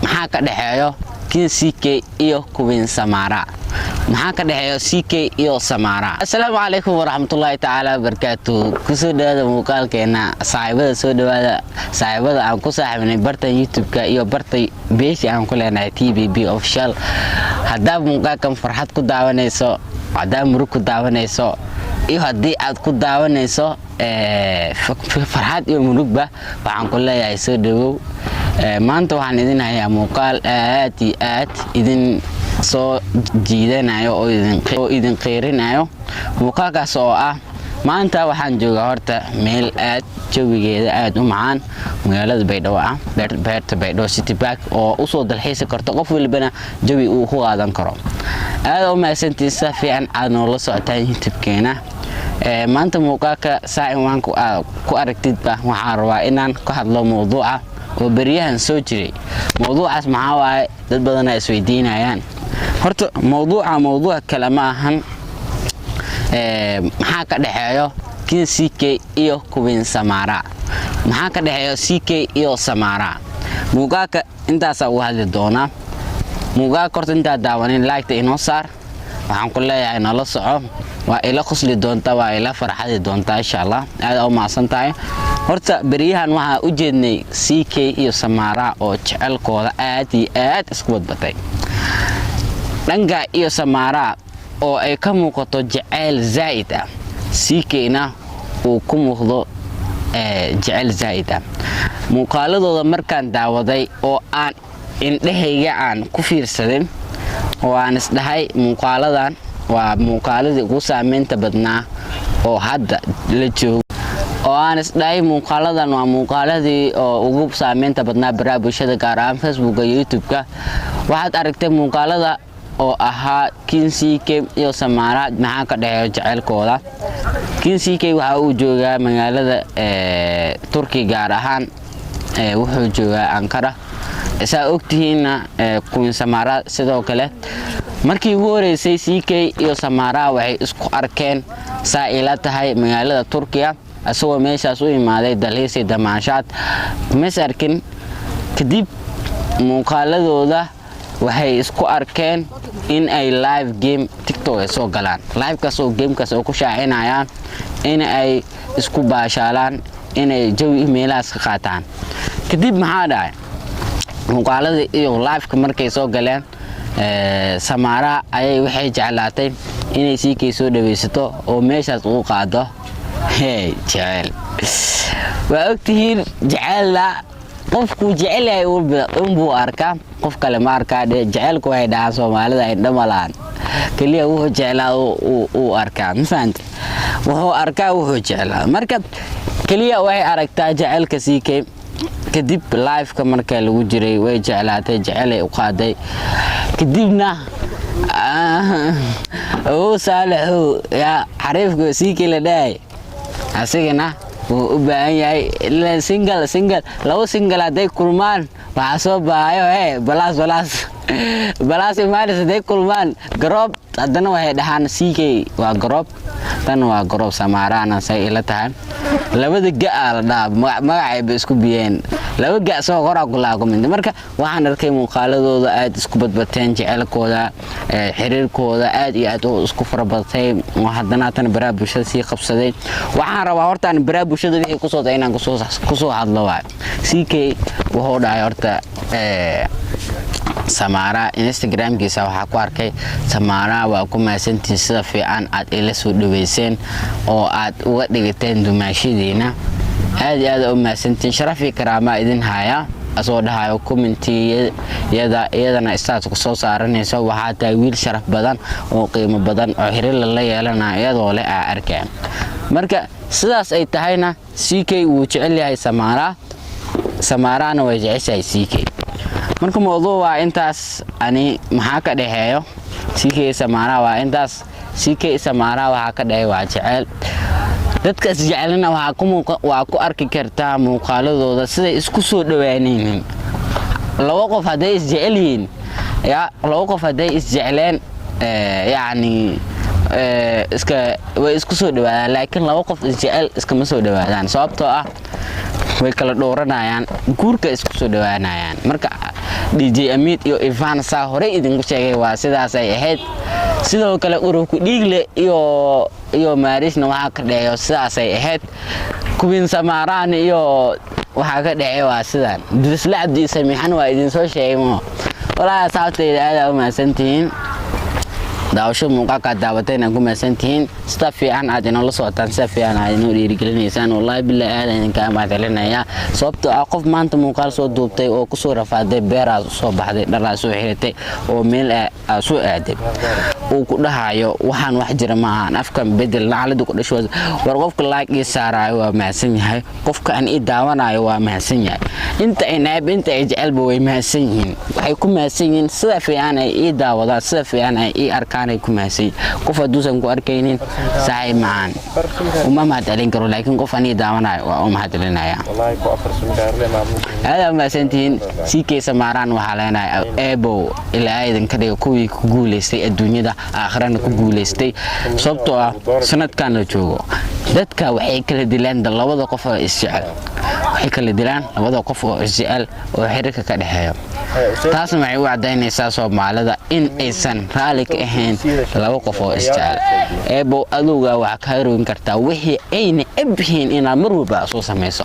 maxaa ka dhaxeeyo kin CK iyo Queen Samara maxaa ka dhaxeeyo CK iyo Samara assalaamu calaykum waraxmatullaahi ta'ala barakaatuh kusoo dhawaada muuqaalkeena saaxiibada soo dhawaada saaxiibada aan ku saaxiibnay barta YouTube-ka iyo barta beeshi aan ku leenahay TBB official hadaa muuqaalkan farxad ku daawanayso hadaa murug ku daawanayso iyo hadii aad ku daawanayso farxad iyo murugba waxaan ku leeyahay soo dhawow maanta waxaan idin hayaa muuqaal aad iyo aad idin soo jiidanayo oo idin qeyrinayo muuqaalkaas oo ah maanta waxaan joogaa horta meel aad jawigeeda aad u macaan magaalada Baydhabo ah beerta Baydhabo City Park oo u soo dalxiis karto qof walbana jawi uu ku qaadan karo aad u maasantiisa fiican aad noo la socotaan YouTube-keena maanta muuqaalka saaciwan ku aragtidba waxaan rabaa inaan ka hadlo mowduuca oo bariyahan soo jiray mowduucaas maxaa waaye dad badan ay isweydiinayaan horta mowduuca kale ma ahan maxaa ka dhaxeeyo kin CK iyo Queen Samara maxaa ka dhaxeeyo CK iyo Samara muuqaalka intaas ugu hadli doona muuqaalka horta inta daawanin like inoo saar waxaan ku leeyahay nala soco waa ila qosli doonta waa ila farxadi doonta insha Allah aad u maasantahay horta bariyahan waxa u jeednay CK iyo Samara oo jecelkooda aad iyo aad isku wadbatay dhanka iyo Samara oo ay ka muuqato jecel zaid ah CK-na uu ku muuqdo jecel zaid ah muuqaaladooda markaan daawaday oo aan indhahayga aan ku fiirsaday oo aan isdhahay muuqaaladan waa muuqaaladii ugu saameynta badnaa oo hadda la joogo oo aan isdhahay muuqaaladan waa muuqaaladii oo ugu saameynta badnaa baraha bulshada gaar ahaan Facebook iyo YouTube-ka waxaad aragtay muuqaalada oo ahaa kin CK iyo Samara maxaa ka dhaxeeyo jecelkooda kin CK waxa uu joogaa magaalada Turkiga gaar ahaan wuxuu joogaa Ankara isa ogtihiina Queen Samara sidoo kale markii ugu horeysay CK iyo Samara waxay isku arkeen saa'ila tahay magaalada Turkiga asoo meeshaas u imaaday dalxiis damaashaad mesarkin kadib muuqaaladooda waxay isku arkeen in ay live game TikTok soo galaan live kaas oo game kaas oo ku shaacinayaan in ay isku baashaalaan in ay jawi meelaas ka qaataan kadib maxaa dhacay muuqaalada iyo live ka markay soo galeen Samara ayay waxay jeclaatay inay CK soo dhaweysato oo meeshaas ugu qaado jecel waa ogtihiin jecel qofku jecel yahay uu arkaa qof kale ma arkaa jecelku way dhaca Soomaalida ay dhamalaan kaliya uu jeclaa uu arkaa mafahanti wuxuu arkaa uu jeclaa marka kaliya way aragtaa jecelka CK kadib live ka marka lagu jiray way jeclaatay jecel ay u qaaday kadibna oo saalaxo ya xariifku CK la dhaay asigana u baahan yahay single labo single haday kulmaan waxa soo baahayo balas imaanaysa haday kulmaan garoob haddana waxay dhahaan CK waa garoob tan waa garoob Samarana say ila tahay labada gaal dhaab magacay ba isku biyeen laba gaas oo qora ku laagumin marka waxaan arkay muuqaaladooda aad isku badbateen jecelkooda xiriirkooda aad iyo aad oo isku farabatay haddana tan baraha bulshada si qabsaday waxaan rabaa horta aan baraha bulshada wixii ku soo daynaan ku soo hadlo waa CK wuxuu dhahay horta Samara Instagram-kiisa waxa ku arkay Samara waa ku maasantiin sida fiican aad ila soo dhaweyseen oo aad uga dhigateen dumaashideena aad iyo aad u maasantiin sharafi karaama idin haya asoo dhahayo iyadana istaas ku soo saaranayso waxa tahay wiil sharaf badan oo qiimo badan oo xiriir la yeelanayo iyadoo leh arkay marka sidaas ay tahayna CK uu jecel yahay Samarana way jeceshahay CK marka mowduuca intaas ani maxaa ka dhaxeeyo CK Samara waa intaas CK Samara waxa ka dhaxay waa jecel dadka jecelna waa ku arki kartaa muuqaaladooda sida isku soo dhawaanayeen laba qof haday is jecelyiin ya laba qof haday is jecleen yani way isku soo dhawaadaan laakiin laba qof is jecel iskama soo dhawaadaan sababtoo ah way kala dhooranayaan guurka isku soo dhawaanayaan marka DJ Amit iyo Ivan saa hore idinku sheegay waa sidaas ay ahayd sidoo kale ururku dhiigle iyo Maarishna waxa ka dhaxeeyo sidaas ay ahayd Queen Samaraan iyo waxa ka dhaxeeyo waa sidaan Dirisla Abdi Samiixan waa idin soo sheegay walaa saabtayda aad u maasantiin daawasho muuqaalka daawateen ku maasantiin staff fiican aad inoo socotaan staff fiican aad inoo dhiirigelinaysaan wallahi billahi aad idinka mahadcelinaya sababtoo ah qof maanta muuqaal soo duubtay oo ku soo rafaaday beeraas soo baxday dhalaas soo xiratay oo meel soo aaday uu ku dhahayo waxaan wax jira ma ahan afkan bedel nacaladu ku dhasho war qofka like ii saarayo waa mahadsan yahay qofka aan ii daawanayo waa mahadsan yahay inta ay naab inta ay jecelba way mahadsan yihiin waxay ku mahadsan yihiin sida fiican ay ii daawadaan sida fiican ay ii arkaan ay ku mahadsan qof aduusan ku arkaynin saay macaan uma mahadcelin karo laakiin qof aan ii daawanayo waa u mahadcelinaya wallahi ku afarsan gaarle maamuusin aad mahadsantiin CK Samaraan waxa leenahay eebo ilaa aydan ka dhigo kuwii ku guuleystay adduunyada aakhirana ku guuleystay sababtoo ah sanadkan la joogo dadka waxay kala dilaan labada qof oo isjecel waxay kala dilaan labada qof oo isjecel oo xiriirka ka dhaxeeyo taas waxay u cadaynaysaa Soomaalida in aysan raali ka ahayn laba qof oo isjecel eebo aduga wax ka heroin kartaa wixii ayna abhiin ina mar walba soo sameeyso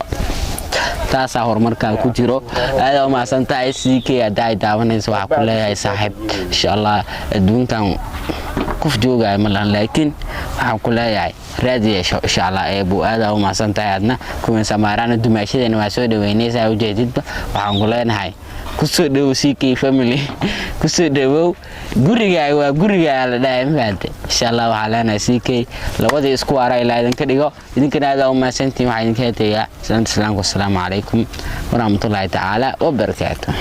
taas horumarka ku jiro aad oo maasantahay CK aday daawanayso waxa ku leeyahay saaxiib insha Allah adduunkan qof joogay ma lahan laakiin waxaan ku leeyahay raadiye insha Allah eebo aad oo maasantahay adna Queen Samaraan dumaashadeena waa soo dhaweynaysaa ujeedinta waxaan ku leenahay ku soo dhaw CK family ku soo dhaw guriga waa guriga la dhahay maanta insha Allah waxa leenahay CK labada isku waara ilaa idinka dhigo idinkana aad oo maasantiin waxa idinka heetaya salaam alaykum wa rahmatullahi ta'ala wa barakatuh